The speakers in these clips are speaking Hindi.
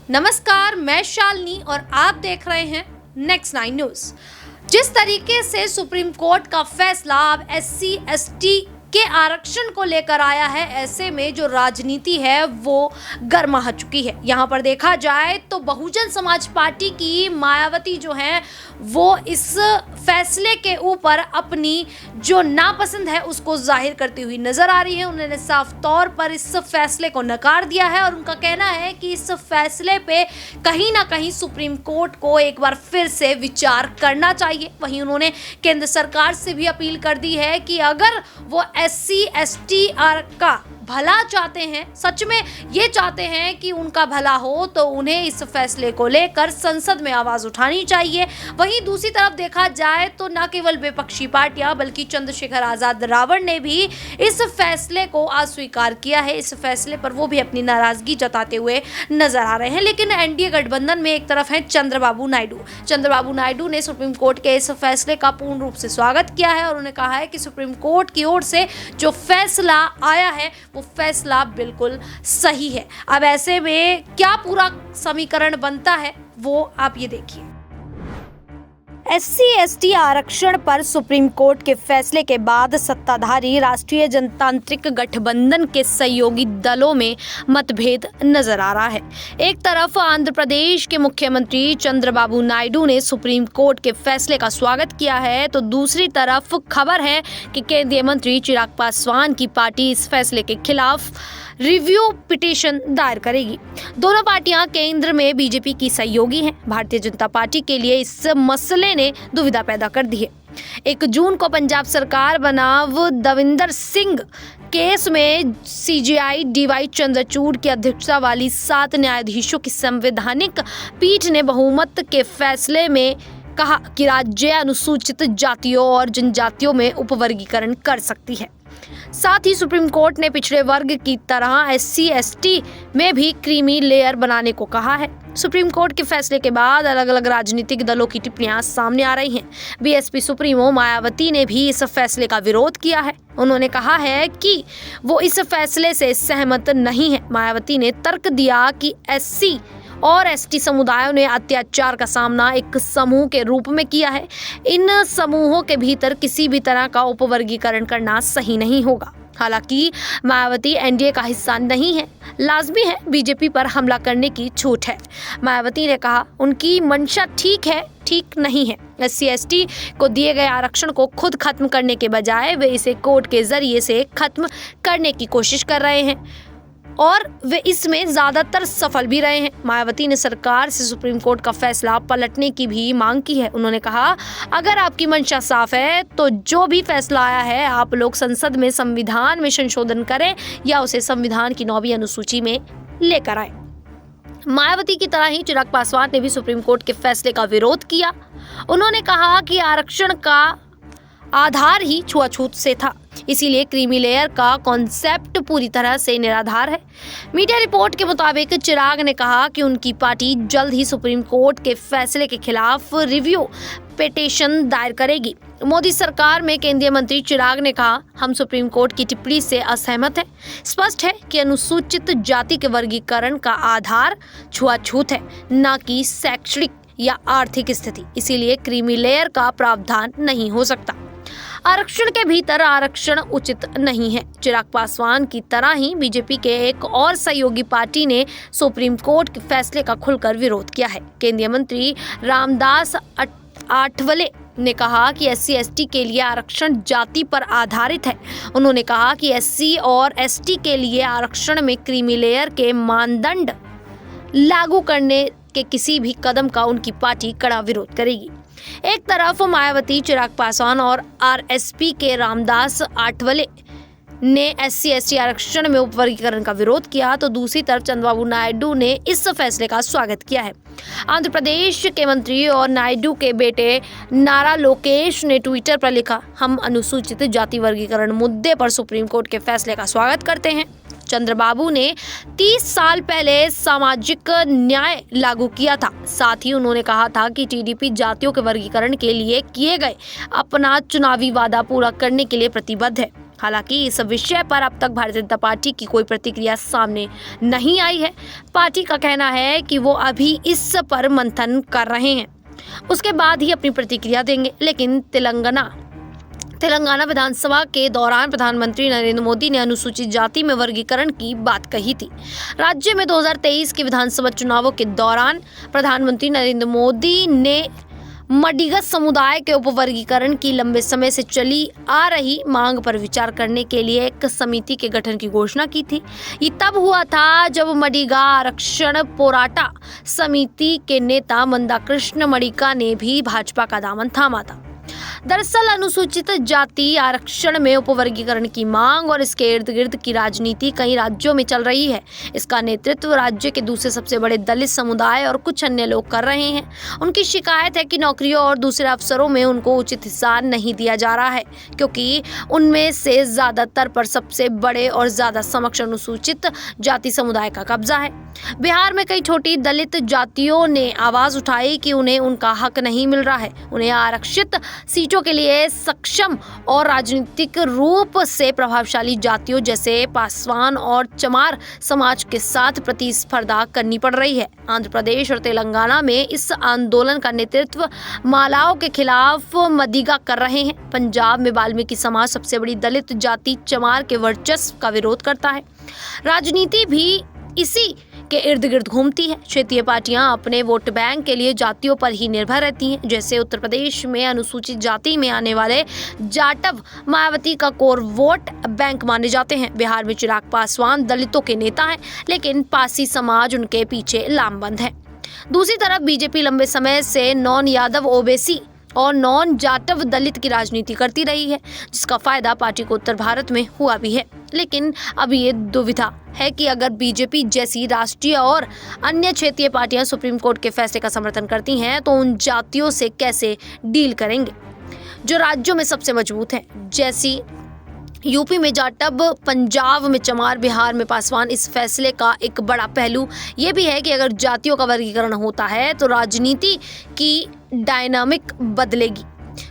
नमस्कार, मैं शालिनी और आप देख रहे हैं नेक्स्ट 9 न्यूज। जिस तरीके से सुप्रीम कोर्ट का फैसला अब SC/ST के आरक्षण को लेकर आया है, ऐसे में जो राजनीति है वो गर्मा चुकी है। यहाँ पर देखा जाए तो बहुजन समाज पार्टी की मायावती जो है वो इस फैसले के ऊपर अपनी जो नापसंद है उसको जाहिर करती हुई नजर आ रही है। उन्होंने साफ तौर पर इस फैसले को नकार दिया है और उनका कहना है कि इस फैसले पे कहीं ना कहीं सुप्रीम कोर्ट को एक बार फिर से विचार करना चाहिए। वहीं उन्होंने केंद्र सरकार से भी अपील कर दी है कि अगर वो SC/ST का भला चाहते हैं, सच में ये चाहते हैं कि उनका भला हो, तो उन्हें इस फैसले को लेकर संसद में आवाज उठानी चाहिए। वहीं दूसरी तरफ देखा जाए तो न केवल विपक्षी पार्टियां बल्कि चंद्रशेखर आजाद रावण ने भी इस फैसले को अस्वीकार किया है। इस फैसले पर वो भी अपनी नाराजगी जताते हुए नजर आ रहे हैं। लेकिन NDA गठबंधन में एक तरफ है चंद्रबाबू नायडू ने सुप्रीम कोर्ट के इस फैसले का पूर्ण रूप से स्वागत किया है और उन्होंने कहा है कि सुप्रीम कोर्ट की ओर से जो फैसला आया है वो फैसला बिल्कुल सही है। अब ऐसे में क्या पूरा समीकरण बनता है वो आप ये देखिए। SC/ST आरक्षण पर सुप्रीम कोर्ट के फैसले के बाद सत्ताधारी राष्ट्रीय जनतांत्रिक गठबंधन के सहयोगी दलों में मतभेद नजर आ रहा है। एक तरफ आंध्र प्रदेश के मुख्यमंत्री चंद्रबाबू नायडू ने सुप्रीम कोर्ट के फैसले का स्वागत किया है, तो दूसरी तरफ खबर है कि केंद्रीय मंत्री चिराग पासवान की पार्टी इस फैसले के खिलाफ रिव्यू पिटीशन दायर करेगी। दोनों पार्टियां केंद्र में बीजेपी की सहयोगी हैं। भारतीय जनता पार्टी के लिए इस मसले ने दुविधा पैदा कर दी है। 1 जून को पंजाब सरकार बनाम दविंदर सिंह केस में CJI DY चंद्रचूड़ की अध्यक्षता वाली 7 न्यायाधीशों की संवैधानिक पीठ ने बहुमत के फैसले में कहा कि राज्य अनुसूचित जातियों और जनजातियों में उपवर्गीकरण कर सकती है। साथ ही सुप्रीम कोर्ट ने पिछड़े वर्ग की तरह SC/ST में भी क्रीमी लेयर बनाने को कहा है। सुप्रीम कोर्ट के फैसले के बाद अलग अलग राजनीतिक दलों की टिप्पणियां सामने आ रही हैं। BSP सुप्रीमो मायावती ने भी इस फैसले का विरोध किया है। उन्होंने कहा है कि वो इस फैसले से सहमत नहीं है। मायावती ने तर्क दिया कि SC और ST समुदायों ने अत्याचार का सामना एक समूह के रूप में किया है। इन समूहों के भीतर किसी भी तरह का उपवर्गीकरण करना सही नहीं होगा। हालांकि मायावती NDA का हिस्सा नहीं है, लाजमी है बीजेपी पर हमला करने की छूट है। मायावती ने कहा उनकी मंशा ठीक नहीं है। SC/ST को दिए गए आरक्षण को खुद खत्म करने के बजाय वे इसे कोर्ट के जरिए से खत्म करने की कोशिश कर रहे हैं और वे इसमें ज्यादातर सफल भी रहे हैं। मायावती ने सरकार से सुप्रीम कोर्ट का फैसला पलटने की भी मांग की है। उन्होंने कहा अगर आपकी मंशा साफ है तो जो भी फैसला आया है आप लोग संसद में संविधान में संशोधन करें या उसे संविधान की 9वीं अनुसूची में लेकर आए। मायावती की तरह ही चिराग पासवान ने भी सुप्रीम कोर्ट के फैसले का विरोध किया। उन्होंने कहा कि आरक्षण का आधार ही छुआछूत से था, इसीलिए क्रीमी लेयर का कॉन्सेप्ट पूरी तरह से निराधार है। मीडिया रिपोर्ट के मुताबिक चिराग ने कहा कि उनकी पार्टी जल्द ही सुप्रीम कोर्ट के फैसले के खिलाफ रिव्यू पिटीशन दायर करेगी। मोदी सरकार में केंद्रीय मंत्री चिराग ने कहा हम सुप्रीम कोर्ट की टिप्पणी से असहमत हैं। स्पष्ट है कि अनुसूचित जाति के वर्गीकरण का आधार छुआछूत है, न कि शैक्षणिक या आर्थिक स्थिति, इसीलिए क्रीमी लेयर का प्रावधान नहीं हो सकता। आरक्षण के भीतर आरक्षण उचित नहीं है। चिराग पासवान की तरह ही बीजेपी के एक और सहयोगी पार्टी ने सुप्रीम कोर्ट के फैसले का खुलकर विरोध किया है। केंद्रीय मंत्री रामदास आठवले ने कहा कि SC/ST के लिए आरक्षण जाति पर आधारित है। उन्होंने कहा कि SC और ST के लिए आरक्षण में क्रीमी लेयर के मानदंड लागू करने के किसी भी कदम का उनकी पार्टी कड़ा विरोध करेगी। एक तरफ मायावती, चिराग पासवान और RSP के रामदास आठवले ने SC/ST आरक्षण में उपवर्गीकरण का विरोध किया, तो दूसरी तरफ चंद्रबाबू नायडू ने इस फैसले का स्वागत किया है। आंध्र प्रदेश के मंत्री और नायडू के बेटे नारा लोकेश ने ट्विटर पर लिखा हम अनुसूचित जाति वर्गीकरण मुद्दे पर सुप्रीम कोर्ट के फैसले का स्वागत करते हैं। चंद्रबाबू ने 30 साल पहले सामाजिक न्याय लागू किया था। साथ ही उन्होंने कहा था कि TDP जातियों के वर्गीकरण के लिए किए गए अपना चुनावी वादा पूरा करने के लिए प्रतिबद्ध है। हालांकि इस विषय पर अब तक भारतीय जनता पार्टी की कोई प्रतिक्रिया सामने नहीं आई है। पार्टी का कहना है कि वो अभी इस पर मंथन कर रहे हैं, उसके बाद ही अपनी प्रतिक्रिया देंगे। लेकिन तेलंगाना विधानसभा के दौरान प्रधानमंत्री नरेंद्र मोदी ने अनुसूचित जाति में वर्गीकरण की बात कही थी। राज्य में 2023 के विधानसभा चुनावों के दौरान प्रधानमंत्री नरेंद्र मोदी ने मडिगा समुदाय के उपवर्गीकरण की लंबे समय से चली आ रही मांग पर विचार करने के लिए एक समिति के गठन की घोषणा की थी। ये तब हुआ था जब मडिगा आरक्षण पोराटा समिति के नेता मंदाकृष्ण मडिगा ने भी भाजपा का दामन थामा था। दरअसल अनुसूचित जाति आरक्षण में उपवर्गीकरण की मांग और इसके इर्द गिर्द की राजनीति कई राज्यों में चल रही है। इसका नेतृत्व राज्य के दूसरे सबसे बड़े दलित समुदाय और कुछ अन्य लोग कर रहे हैं। उनकी शिकायत है कि नौकरियों और दूसरे अवसरों में उनको उचित हिस्सा नहीं दिया जा रहा है, क्योंकि उनमें से ज्यादातर पर सबसे बड़े और ज्यादा समक्ष अनुसूचित जाति समुदाय का कब्जा है। बिहार में कई छोटी दलित जातियों ने आवाज उठाई कि उन्हें उनका हक नहीं मिल रहा है। उन्हें आरक्षित सीटों के लिए सक्षम और राजनीतिक रूप से प्रभावशाली जातियों जैसे पासवान और चमार समाज के साथ प्रतिस्पर्धा करनी पड़ रही है। आंध्र प्रदेश और तेलंगाना में इस आंदोलन का नेतृत्व मालाओं के खिलाफ मदिगा कर रहे हैं। पंजाब में वाल्मीकि समाज सबसे बड़ी दलित जाति चमार के वर्चस्व का विरोध करता है। राजनीति भी इसी के इर्द गिर्द घूमती है। क्षेत्रीय पार्टियां अपने वोट बैंक के लिए जातियों पर ही निर्भर रहती हैं। जैसे उत्तर प्रदेश में अनुसूचित जाति में आने वाले जाटव मायावती का कोर वोट बैंक माने जाते हैं। बिहार में चिराग पासवान दलितों के नेता हैं, लेकिन पासी समाज उनके पीछे लामबंद है। दूसरी तरफ बीजेपी लंबे समय से नॉन यादव ओबीसी और नॉन जाटव दलित की राजनीति करती रही है, जिसका फायदा पार्टी को उत्तर भारत में हुआ भी है। लेकिन अब ये दुविधा है कि अगर बीजेपी जैसी राष्ट्रीय और अन्य क्षेत्रीय पार्टियां सुप्रीम कोर्ट के फैसले का समर्थन करती हैं तो उन जातियों से कैसे डील करेंगे जो राज्यों में सबसे मजबूत हैं, जैसी यूपी में जाटव, पंजाब में चमार, बिहार में पासवान। इस फैसले का एक बड़ा पहलू ये भी है कि अगर जातियों का वर्गीकरण होता है तो राजनीति की डायनामिक बदलेगी।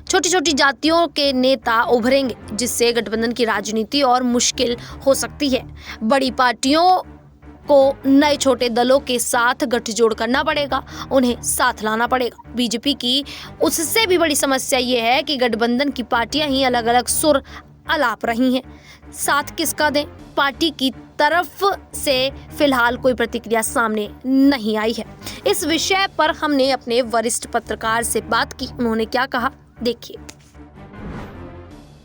छोटी छोटी जातियों के नेता उभरेंगे, जिससे गठबंधन की राजनीति और मुश्किल हो सकती है। बड़ी पार्टियों को नए छोटे दलों के साथ गठजोड़ करना पड़ेगा, उन्हें साथ लाना पड़ेगा। बीजेपी की उससे भी बड़ी समस्या ये है कि गठबंधन की पार्टियां ही अलग अलग सुर अलाप रही हैं। साथ किसका दें? पार्टी की तरफ से फिलहाल कोई प्रतिक्रिया सामने नहीं आई है। इस विषय पर हमने अपने वरिष्ठ पत्रकार से बात की, उन्होंने क्या कहा देखिए।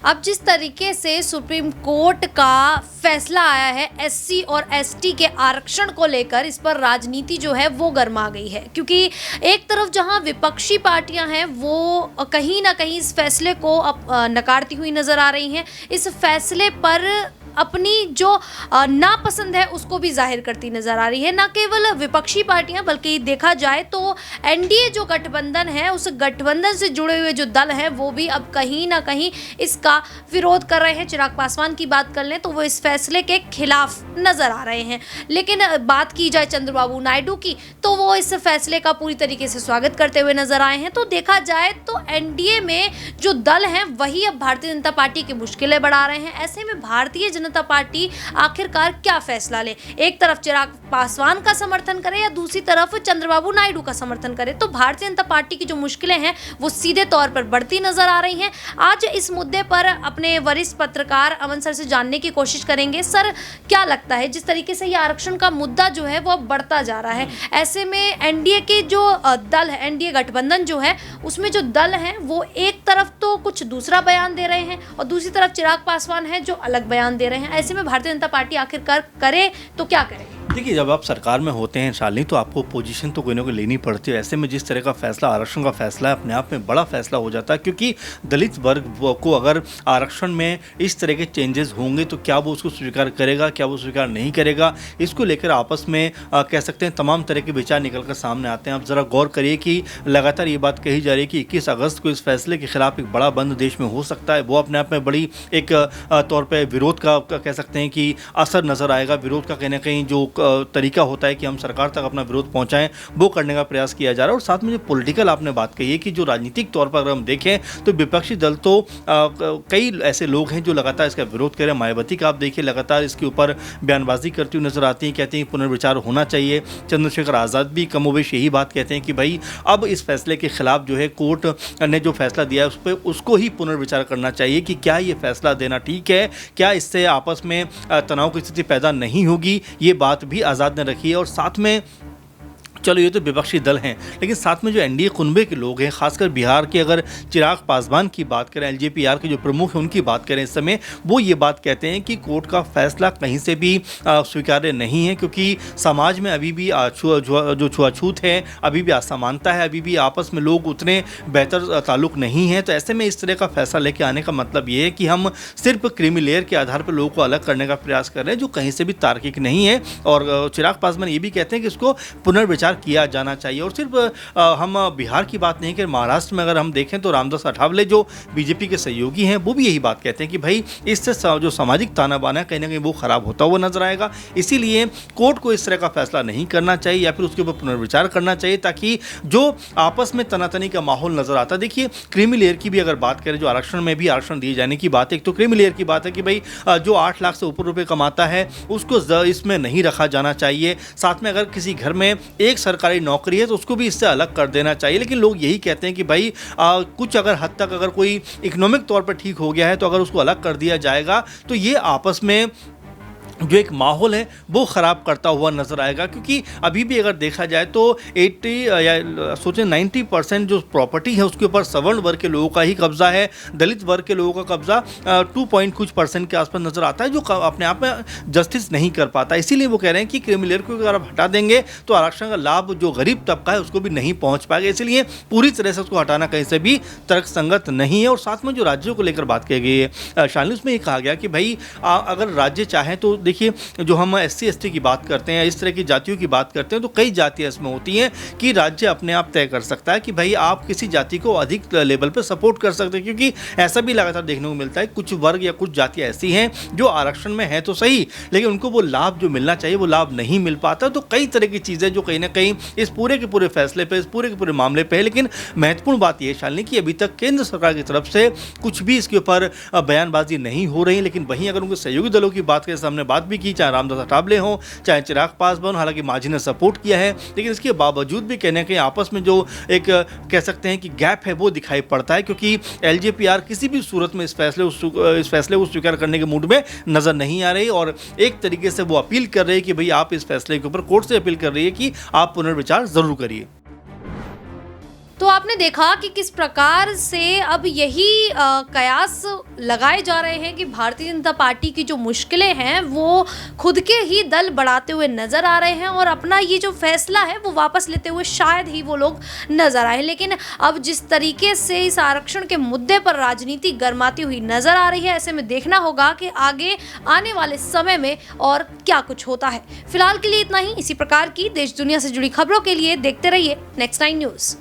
अब जिस तरीके से सुप्रीम कोर्ट का फैसला आया है एससी और एसटी के आरक्षण को लेकर, इस पर राजनीति जो है वो गर्मा गई है, क्योंकि एक तरफ जहां विपक्षी पार्टियां हैं वो कहीं ना कहीं इस फैसले को नकारती हुई नजर आ रही हैं। इस फैसले पर अपनी जो नापसंद है उसको भी जाहिर करती नजर आ रही है। न केवल विपक्षी पार्टियां बल्कि देखा जाए तो एनडीए जो गठबंधन है, उस गठबंधन से जुड़े हुए जो दल हैं वो भी अब कहीं ना कहीं इसका विरोध कर रहे हैं। चिराग पासवान की बात कर लें तो वो इस फैसले के खिलाफ नजर आ रहे हैं। लेकिन बात की जाए चंद्रबाबू नायडू की तो वो इस फैसले का पूरी तरीके से स्वागत करते हुए नजर आए हैं। तो देखा जाए तो एनडीए में जो दल हैं वही अब भारतीय जनता पार्टी की मुश्किलें बढ़ा रहे हैं। ऐसे में भारतीय जनता पार्टी आखिरकार क्या फैसला ले? एक तरफ चिराग पासवान का समर्थन करे या दूसरी तरफ चंद्रबाबू नायडू का समर्थन करे? तो भारतीय जनता पार्टी की जो मुश्किलें हैं वो सीधे तौर पर बढ़ती नजर आ रही हैं। आज इस मुद्दे पर अपने वरिष्ठ पत्रकार अमन सर से जानने की कोशिश करेंगे। सर, क्या लगता है जिस तरीके से ये आरक्षण का मुद्दा जो है वो अब बढ़ता जा रहा है, ऐसे में एनडीए के जो दल है, एनडीए गठबंधन जो है उसमें जो दल हैं वो एक तरफ तो कुछ दूसरा बयान दे रहे हैं और दूसरी तरफ चिराग पासवान है जो अलग बयान दे रहे हैं। ऐसे में भारतीय जनता पार्टी आखिरकार करे तो क्या करे? देखिए, जब आप सरकार में होते हैं शालिनी, तो आपको पोजीशन तो कोई ना कोई लेनी पड़ती है। ऐसे में जिस तरह का फैसला, आरक्षण का फैसला है, अपने आप में बड़ा फैसला हो जाता है, क्योंकि दलित वर्ग को अगर आरक्षण में इस तरह के चेंजेस होंगे तो क्या वो उसको स्वीकार करेगा, क्या वो स्वीकार नहीं करेगा, इसको लेकर आपस में कह सकते हैं तमाम तरह के विचार निकल कर सामने आते हैं। आप ज़रा गौर करिए कि लगातार ये बात कही जा रही है कि 21 अगस्त को इस फैसले के खिलाफ एक बड़ा बंद देश में हो सकता है। वो अपने आप में बड़ी एक तौर पर विरोध का कह सकते हैं कि असर नज़र आएगा। विरोध का कहीं ना कहीं जो तरीका होता है कि हम सरकार तक अपना विरोध पहुंचाएं, वो करने का प्रयास किया जा रहा है। और साथ में जो पॉलिटिकल आपने बात कही है कि जो राजनीतिक तौर पर अगर हम देखें तो विपक्षी दल तो कई ऐसे लोग हैं जो लगातार इसका विरोध कर रहे हैं। मायावती का आप देखिए लगातार इसके ऊपर बयानबाजी करती हुई नजर आती हैं, कहती हैं पुनर्विचार होना चाहिए। चंद्रशेखर आज़ाद भी कमोबेश यही बात कहते हैं कि भाई अब इस फैसले के खिलाफ जो है कोर्ट ने जो फैसला दिया है उस पर उसको ही पुनर्विचार करना चाहिए कि क्या ये फैसला देना ठीक है, क्या इससे आपस में तनाव की स्थिति पैदा नहीं होगी। ये बात भी आज़ाद ने रखी है। और साथ में चलो ये तो विपक्षी दल हैं, लेकिन साथ में जो एनडीए कुनबे के लोग हैं, खासकर बिहार के अगर चिराग पासवान की बात करें, एलजेपीआर के जो प्रमुख हैं उनकी बात करें इस समय, वो ये बात कहते हैं कि कोर्ट का फैसला कहीं से भी स्वीकार्य नहीं है, क्योंकि समाज में अभी भी जो छुआछूत है, अभी भी असमानता है, अभी भी आपस में लोग उतने बेहतर ताल्लुक नहीं हैं। तो ऐसे में इस तरह का फैसला लेके आने का मतलब ये है कि हम सिर्फ क्रीमी लेयर के आधार पर लोगों को अलग करने का प्रयास कर रहे हैं, जो कहीं से भी तार्किक नहीं है। और चिराग पासवान ये भी कहते हैं कि इसको पुनर्विचार किया जाना चाहिए। और सिर्फ हम बिहार की बात नहीं कर, महाराष्ट्र में अगर हम देखें तो रामदास अठावले जो बीजेपी के सहयोगी हैं वो भी यही बात कहते हैं कि भाई इससे जो सामाजिक ताना बाना है कहीं ना कहीं वो खराब होता हुआ नजर आएगा। इसीलिए कोर्ट को इस तरह का फैसला नहीं करना चाहिए या फिर उसके ऊपर पुनर्विचार करना चाहिए, ताकि जो आपस में तनातनी का माहौल नजर आता है। देखिए क्रीमी लेयर की भी अगर बात करें, जो आरक्षण में भी आरक्षण दिए जाने की बात है, एक तो क्रीमी लेयर की बात है कि भाई जो 8 लाख से ऊपर रुपए कमाता है उसको इसमें नहीं रखा जाना चाहिए। साथ में अगर किसी घर में एक सरकारी नौकरी है तो उसको भी इससे अलग कर देना चाहिए। लेकिन लोग यही कहते हैं कि भाई कुछ अगर हद तक अगर कोई इकोनॉमिक तौर पर ठीक हो गया है तो अगर उसको अलग कर दिया जाएगा तो ये आपस में जो एक माहौल है वो ख़राब करता हुआ नज़र आएगा। क्योंकि अभी भी अगर देखा जाए तो 80 या सोचें 90% जो प्रॉपर्टी है उसके ऊपर सवर्ण वर्ग के लोगों का ही कब्जा है, दलित वर्ग के लोगों का कब्जा 2% के आसपास नज़र आता है, जो अपने आप में जस्टिस नहीं कर पाता। इसीलिए वो कह रहे हैं कि क्रीमी लेयर को अगर आप हटा देंगे तो आरक्षण का लाभ जो गरीब तबका है उसको भी नहीं पहुँच पाएगा। इसलिए पूरी तरह से उसको हटाना कहीं से भी तर्कसंगत नहीं है। और साथ में जो राज्यों को लेकर बात की गई है शालिनी, उसमें ये कहा गया कि भाई अगर राज्य चाहें तो देखिए जो हम SC ST की बात करते हैं, इस तरह की जातियों की बात करते हैं, तो कई जातियां इसमें होती हैं कि राज्य अपने आप तय कर सकता है कि भाई आप किसी जाति को अधिक लेवल पर सपोर्ट कर सकते हैं। क्योंकि ऐसा भी लगातार देखने को मिलता है कुछ वर्ग या कुछ जातियां ऐसी हैं जो आरक्षण में है तो सही, लेकिन उनको वो लाभ जो मिलना चाहिए वो लाभ नहीं मिल पाता। तो कई तरह की चीज़ें जो कहीं ना कहीं इस पूरे के पूरे फैसले पर, इस पूरे के पूरे मामले पर है। लेकिन महत्वपूर्ण बात यह शालिनी कि अभी तक केंद्र सरकार की तरफ से कुछ भी इसके ऊपर बयानबाजी नहीं हो रही। लेकिन वहीं अगर उनके सहयोगी दलों की बात करें, सामने बात भी की, चाहे रामदास अठावले हो चाहे चिराग पासवान, हालांकि मांझी ने सपोर्ट किया है, लेकिन इसके बावजूद भी कहने के आपस में जो एक कह सकते हैं कि गैप है वो दिखाई पड़ता है। क्योंकि एलजेपीआर किसी भी सूरत में इस फैसले को स्वीकार करने के मूड में नजर नहीं आ रही और एक तरीके से वो अपील कर रही है कि भाई आप इस फैसले के ऊपर, कोर्ट से अपील कर रही है कि आप पुनर्विचार जरूर करिए। तो आपने देखा कि किस प्रकार से अब यही कयास लगाए जा रहे हैं कि भारतीय जनता पार्टी की जो मुश्किलें हैं वो खुद के ही दल बढ़ाते हुए नजर आ रहे हैं और अपना ये जो फैसला है वो वापस लेते हुए शायद ही वो लोग नजर आए। लेकिन अब जिस तरीके से इस आरक्षण के मुद्दे पर राजनीति गर्माती हुई नजर आ रही है, ऐसे में देखना होगा कि आगे आने वाले समय में और क्या कुछ होता है। फिलहाल के लिए इतना ही। इसी प्रकार की देश दुनिया से जुड़ी खबरों के लिए देखते रहिए नेक्स्ट 9 न्यूज़।